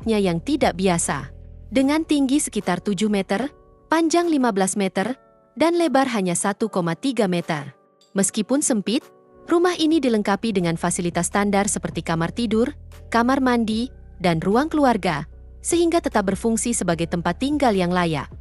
bentuknya yang tidak biasa. Dengan tinggi sekitar 7 meter, panjang 15 meter, dan lebar hanya 1,3 meter. Meskipun sempit, rumah ini dilengkapi dengan fasilitas standar seperti kamar tidur, kamar mandi, dan ruang keluarga, sehingga tetap berfungsi sebagai tempat tinggal yang layak.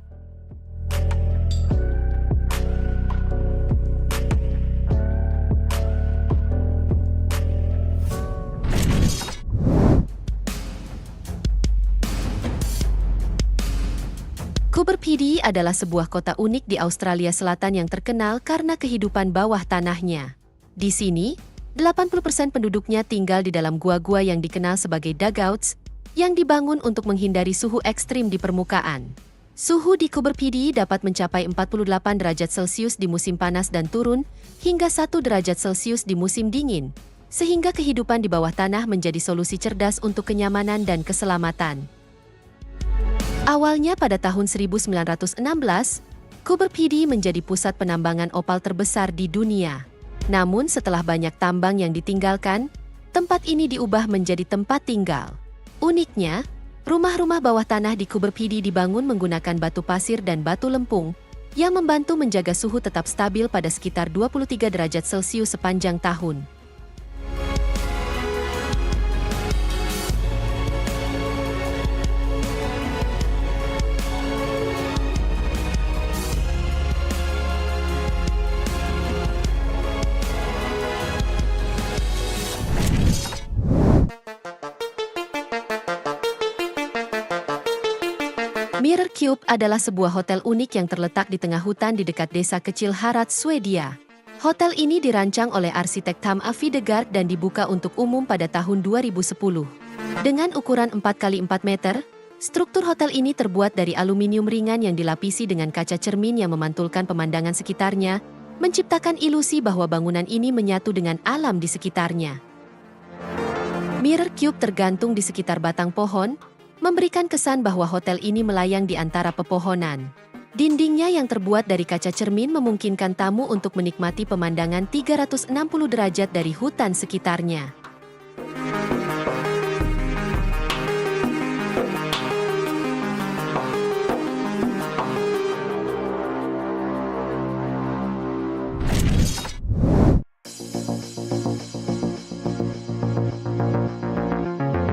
Coober Pedy adalah sebuah kota unik di Australia Selatan yang terkenal karena kehidupan bawah tanahnya. Di sini, 80% penduduknya tinggal di dalam gua-gua yang dikenal sebagai dugouts, yang dibangun untuk menghindari suhu ekstrim di permukaan. Suhu di Coober Pedy dapat mencapai 48 derajat Celcius di musim panas dan turun hingga 1 derajat Celcius di musim dingin, sehingga kehidupan di bawah tanah menjadi solusi cerdas untuk kenyamanan dan keselamatan. Awalnya pada tahun 1916, Coober Pedy menjadi pusat penambangan opal terbesar di dunia. Namun setelah banyak tambang yang ditinggalkan, tempat ini diubah menjadi tempat tinggal. Uniknya, rumah-rumah bawah tanah di Coober Pedy dibangun menggunakan batu pasir dan batu lempung, yang membantu menjaga suhu tetap stabil pada sekitar 23 derajat Celcius sepanjang tahun. Mirror Cube adalah sebuah hotel unik yang terletak di tengah hutan di dekat desa kecil Harad, Swedia. Hotel ini dirancang oleh arsitek Tam Avidegard dan dibuka untuk umum pada tahun 2010. Dengan ukuran 4x4 meter, struktur hotel ini terbuat dari aluminium ringan yang dilapisi dengan kaca cermin yang memantulkan pemandangan sekitarnya, menciptakan ilusi bahwa bangunan ini menyatu dengan alam di sekitarnya. Mirror Cube tergantung di sekitar batang pohon, memberikan kesan bahwa hotel ini melayang di antara pepohonan. Dindingnya yang terbuat dari kaca cermin memungkinkan tamu untuk menikmati pemandangan 360 derajat dari hutan sekitarnya.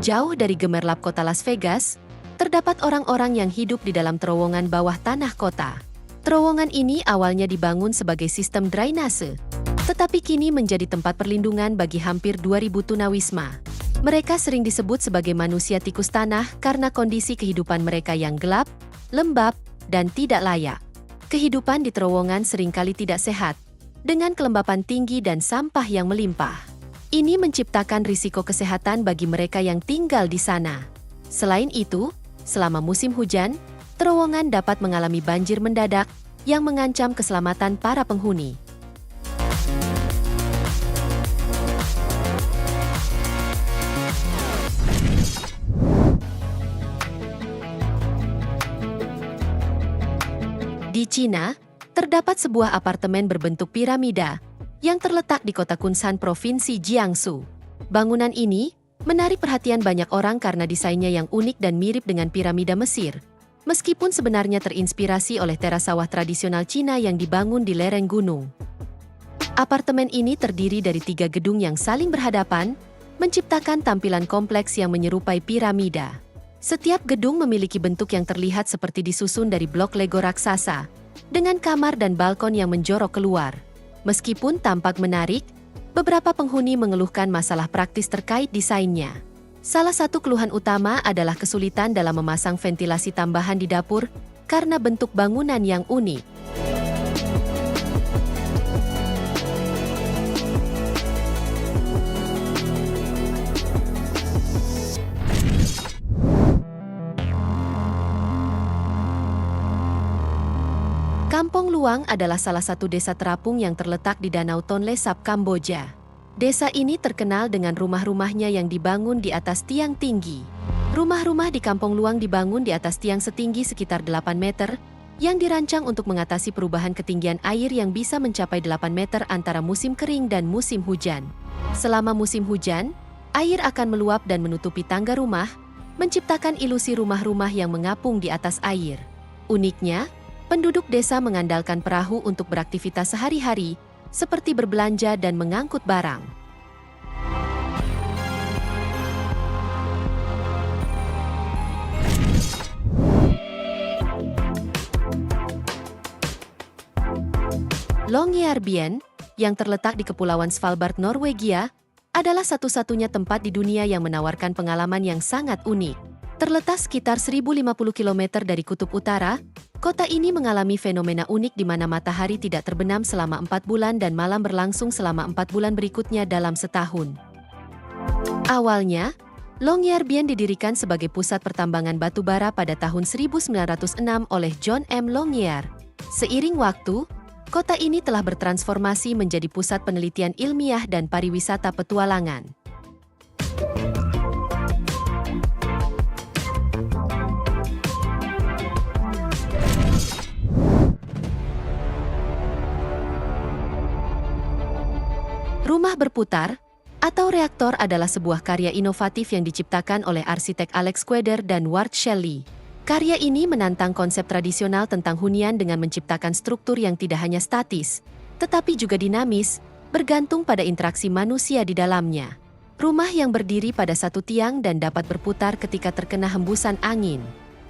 Jauh dari gemerlap kota Las Vegas, terdapat orang-orang yang hidup di dalam terowongan bawah tanah kota. Terowongan ini awalnya dibangun sebagai sistem drainase, tetapi kini menjadi tempat perlindungan bagi hampir 2.000 tunawisma. Mereka sering disebut sebagai manusia tikus tanah karena kondisi kehidupan mereka yang gelap, lembab, dan tidak layak. Kehidupan di terowongan seringkali tidak sehat, dengan kelembapan tinggi dan sampah yang melimpah. Ini menciptakan risiko kesehatan bagi mereka yang tinggal di sana. Selain itu, selama musim hujan, terowongan dapat mengalami banjir mendadak yang mengancam keselamatan para penghuni. Di Cina, terdapat sebuah apartemen berbentuk piramida yang terletak di kota Kunshan, Provinsi Jiangsu. Bangunan ini menarik perhatian banyak orang karena desainnya yang unik dan mirip dengan piramida Mesir, meskipun sebenarnya terinspirasi oleh teras sawah tradisional Cina yang dibangun di lereng gunung. Apartemen ini terdiri dari 3 gedung yang saling berhadapan, menciptakan tampilan kompleks yang menyerupai piramida. Setiap gedung memiliki bentuk yang terlihat seperti disusun dari blok Lego raksasa, dengan kamar dan balkon yang menjorok keluar. Meskipun tampak menarik, beberapa penghuni mengeluhkan masalah praktis terkait desainnya. Salah satu keluhan utama adalah kesulitan dalam memasang ventilasi tambahan di dapur karena bentuk bangunan yang unik. Kampong Luang adalah salah satu desa terapung yang terletak di Danau Tonle Sap, Kamboja. Desa ini terkenal dengan rumah-rumahnya yang dibangun di atas tiang tinggi. Rumah-rumah di Kampong Luang dibangun di atas tiang setinggi sekitar 8 meter, yang dirancang untuk mengatasi perubahan ketinggian air yang bisa mencapai 8 meter antara musim kering dan musim hujan. Selama musim hujan, air akan meluap dan menutupi tangga rumah, menciptakan ilusi rumah-rumah yang mengapung di atas air. Uniknya, penduduk desa mengandalkan perahu untuk beraktivitas sehari-hari, seperti berbelanja dan mengangkut barang. Longyearbyen, yang terletak di Kepulauan Svalbard, Norwegia, adalah satu-satunya tempat di dunia yang menawarkan pengalaman yang sangat unik. Terletak sekitar 1050 km dari kutub utara, kota ini mengalami fenomena unik di mana matahari tidak terbenam selama 4 bulan dan malam berlangsung selama 4 bulan berikutnya dalam setahun. Awalnya, Longyearbyen didirikan sebagai pusat pertambangan batu bara pada tahun 1906 oleh John M. Longyear. Seiring waktu, kota ini telah bertransformasi menjadi pusat penelitian ilmiah dan pariwisata petualangan. Rumah berputar, atau reaktor adalah sebuah karya inovatif yang diciptakan oleh arsitek Alex Queder dan Ward Shelley. Karya ini menantang konsep tradisional tentang hunian dengan menciptakan struktur yang tidak hanya statis, tetapi juga dinamis, bergantung pada interaksi manusia di dalamnya. Rumah yang berdiri pada satu tiang dan dapat berputar ketika terkena hembusan angin.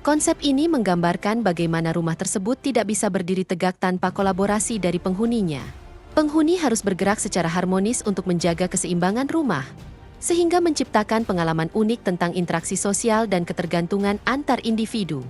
Konsep ini menggambarkan bagaimana rumah tersebut tidak bisa berdiri tegak tanpa kolaborasi dari penghuninya. Penghuni harus bergerak secara harmonis untuk menjaga keseimbangan rumah, sehingga menciptakan pengalaman unik tentang interaksi sosial dan ketergantungan antar individu.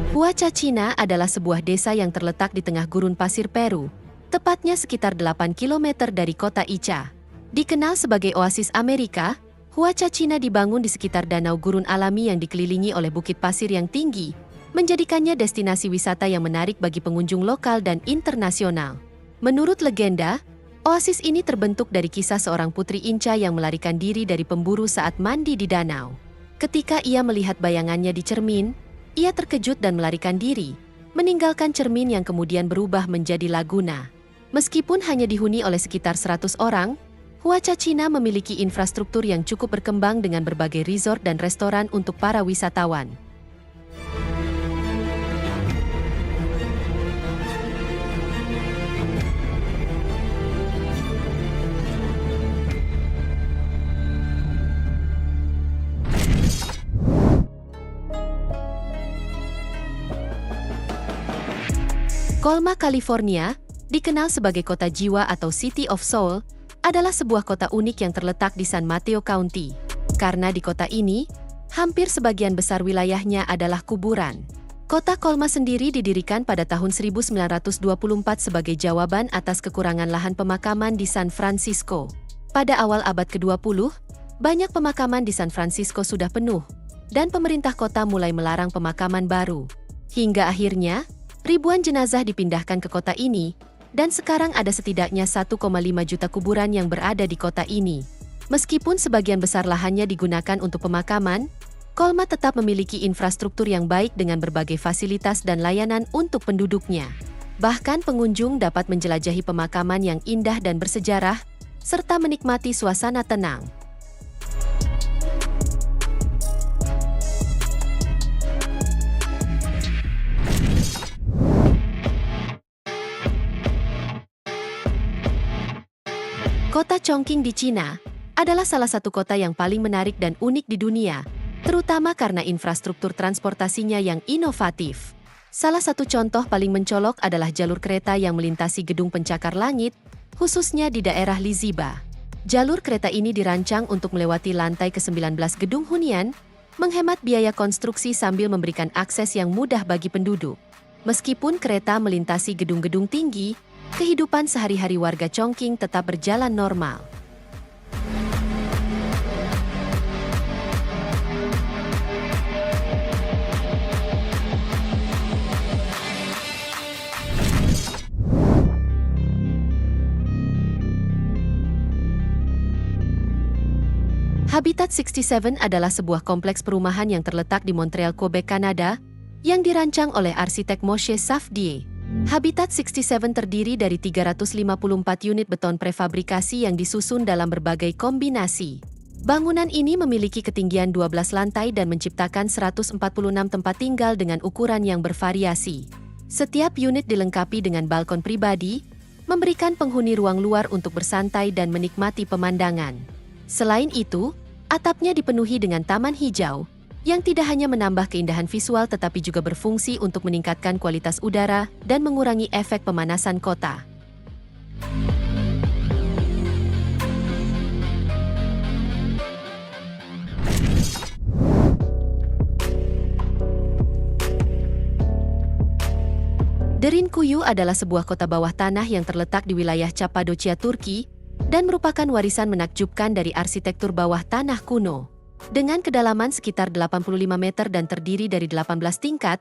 Huacachina adalah sebuah desa yang terletak di tengah gurun pasir Peru, tepatnya sekitar 8 km dari kota Ica. Dikenal sebagai oasis Amerika, Huacachina dibangun di sekitar danau gurun alami yang dikelilingi oleh bukit pasir yang tinggi, menjadikannya destinasi wisata yang menarik bagi pengunjung lokal dan internasional. Menurut legenda, oasis ini terbentuk dari kisah seorang putri Inca yang melarikan diri dari pemburu saat mandi di danau. Ketika ia melihat bayangannya di cermin, ia terkejut dan melarikan diri, meninggalkan cermin yang kemudian berubah menjadi laguna. Meskipun hanya dihuni oleh sekitar 100 orang, Huacachina memiliki infrastruktur yang cukup berkembang dengan berbagai resort dan restoran untuk para wisatawan. Colma, California, dikenal sebagai kota jiwa atau City of Soul, adalah sebuah kota unik yang terletak di San Mateo County. Karena di kota ini, hampir sebagian besar wilayahnya adalah kuburan. Kota Colma sendiri didirikan pada tahun 1924 sebagai jawaban atas kekurangan lahan pemakaman di San Francisco. Pada awal abad ke-20, banyak pemakaman di San Francisco sudah penuh, dan pemerintah kota mulai melarang pemakaman baru. Hingga akhirnya, ribuan jenazah dipindahkan ke kota ini, dan sekarang ada setidaknya 1,5 juta kuburan yang berada di kota ini. Meskipun sebagian besar lahannya digunakan untuk pemakaman, Colma tetap memiliki infrastruktur yang baik dengan berbagai fasilitas dan layanan untuk penduduknya. Bahkan pengunjung dapat menjelajahi pemakaman yang indah dan bersejarah, serta menikmati suasana tenang. Kota Chongqing di Cina adalah salah satu kota yang paling menarik dan unik di dunia, terutama karena infrastruktur transportasinya yang inovatif. Salah satu contoh paling mencolok adalah jalur kereta yang melintasi gedung pencakar langit, khususnya di daerah Liziba. Jalur kereta ini dirancang untuk melewati lantai ke-19 gedung hunian, menghemat biaya konstruksi sambil memberikan akses yang mudah bagi penduduk. Meskipun kereta melintasi gedung-gedung tinggi, kehidupan sehari-hari warga Chongqing tetap berjalan normal. Habitat 67 adalah sebuah kompleks perumahan yang terletak di Montreal, Quebec, Kanada, yang dirancang oleh arsitek Moshe Safdie. Habitat 67 terdiri dari 354 unit beton prefabrikasi yang disusun dalam berbagai kombinasi. Bangunan ini memiliki ketinggian 12 lantai dan menciptakan 146 tempat tinggal dengan ukuran yang bervariasi. Setiap unit dilengkapi dengan balkon pribadi, memberikan penghuni ruang luar untuk bersantai dan menikmati pemandangan. Selain itu, atapnya dipenuhi dengan taman hijau, yang tidak hanya menambah keindahan visual tetapi juga berfungsi untuk meningkatkan kualitas udara dan mengurangi efek pemanasan kota. Derinkuyu adalah sebuah kota bawah tanah yang terletak di wilayah Cappadocia, Turki, dan merupakan warisan menakjubkan dari arsitektur bawah tanah kuno. Dengan kedalaman sekitar 85 meter dan terdiri dari 18 tingkat,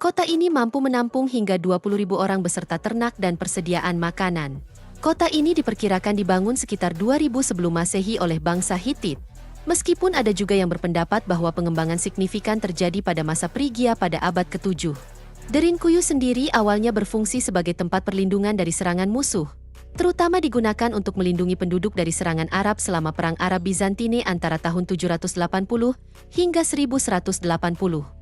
kota ini mampu menampung hingga 20.000 orang beserta ternak dan persediaan makanan. Kota ini diperkirakan dibangun sekitar 2000 sebelum Masehi oleh bangsa Hittite. Meskipun ada juga yang berpendapat bahwa pengembangan signifikan terjadi pada masa Frigia pada abad ke-7. Derinkuyu sendiri awalnya berfungsi sebagai tempat perlindungan dari serangan musuh, terutama digunakan untuk melindungi penduduk dari serangan Arab selama Perang Arab Bizantine antara tahun 780 hingga 1180.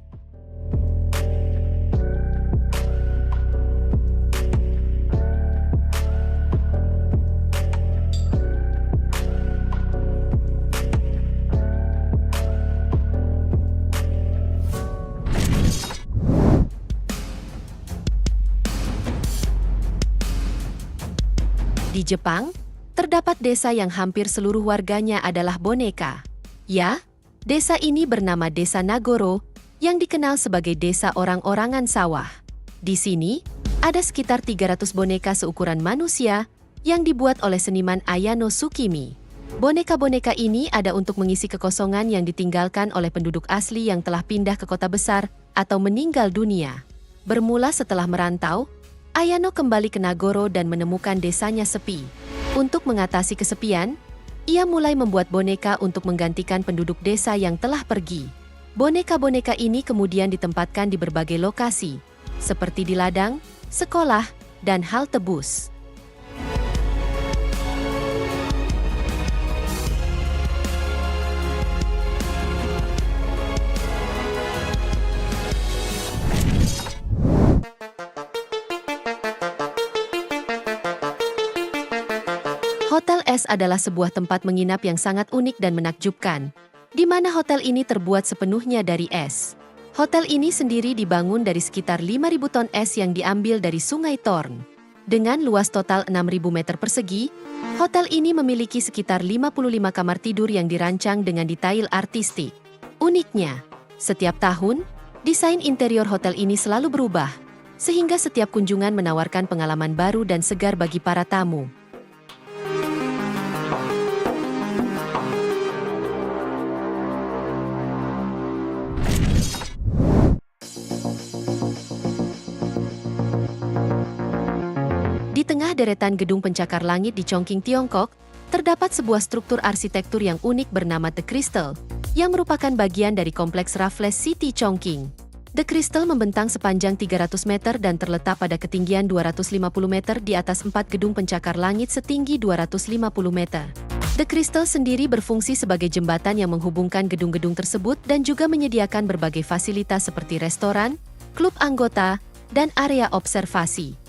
Di Jepang, terdapat desa yang hampir seluruh warganya adalah boneka. Ya, desa ini bernama Desa Nagoro, yang dikenal sebagai desa orang-orangan sawah. Di sini, ada sekitar 300 boneka seukuran manusia yang dibuat oleh seniman Ayano Tsukimi. Boneka-boneka ini ada untuk mengisi kekosongan yang ditinggalkan oleh penduduk asli yang telah pindah ke kota besar atau meninggal dunia. Bermula setelah merantau, Ayano kembali ke Nagoro dan menemukan desanya sepi. Untuk mengatasi kesepian, ia mulai membuat boneka untuk menggantikan penduduk desa yang telah pergi. Boneka-boneka ini kemudian ditempatkan di berbagai lokasi, seperti di ladang, sekolah, dan halte bus. Hotel S adalah sebuah tempat menginap yang sangat unik dan menakjubkan, di mana hotel ini terbuat sepenuhnya dari es. Hotel ini sendiri dibangun dari sekitar 5.000 ton es yang diambil dari Sungai Thorn. Dengan luas total 6.000 meter persegi, hotel ini memiliki sekitar 55 kamar tidur yang dirancang dengan detail artistik. Uniknya, setiap tahun, desain interior hotel ini selalu berubah, sehingga setiap kunjungan menawarkan pengalaman baru dan segar bagi para tamu. Di tengah deretan gedung pencakar langit di Chongqing, Tiongkok, terdapat sebuah struktur arsitektur yang unik bernama The Crystal, yang merupakan bagian dari kompleks Raffles City Chongqing. The Crystal membentang sepanjang 300 meter dan terletak pada ketinggian 250 meter di atas 4 gedung pencakar langit setinggi 250 meter. The Crystal sendiri berfungsi sebagai jembatan yang menghubungkan gedung-gedung tersebut dan juga menyediakan berbagai fasilitas seperti restoran, klub anggota, dan area observasi.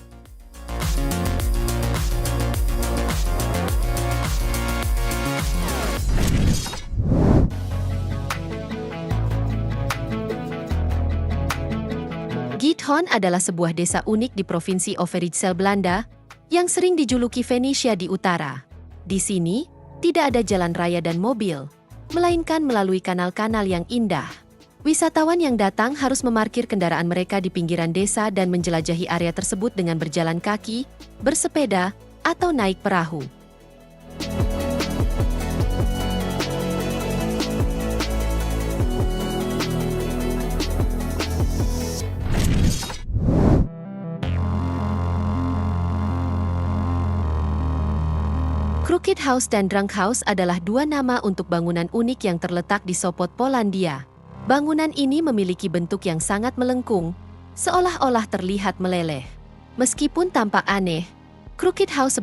Giethoorn adalah sebuah desa unik di Provinsi Overijssel, Belanda, yang sering dijuluki Venesia di utara. Di sini, tidak ada jalan raya dan mobil, melainkan melalui kanal-kanal yang indah. Wisatawan yang datang harus memarkir kendaraan mereka di pinggiran desa dan menjelajahi area tersebut dengan berjalan kaki, bersepeda, atau naik perahu. Crooked House dan Drunk House adalah dua nama untuk bangunan unik yang terletak di Sopot, Polandia. Bangunan ini memiliki bentuk yang sangat melengkung, seolah-olah terlihat meleleh. Meskipun tampak aneh, Crooked House sebenarnya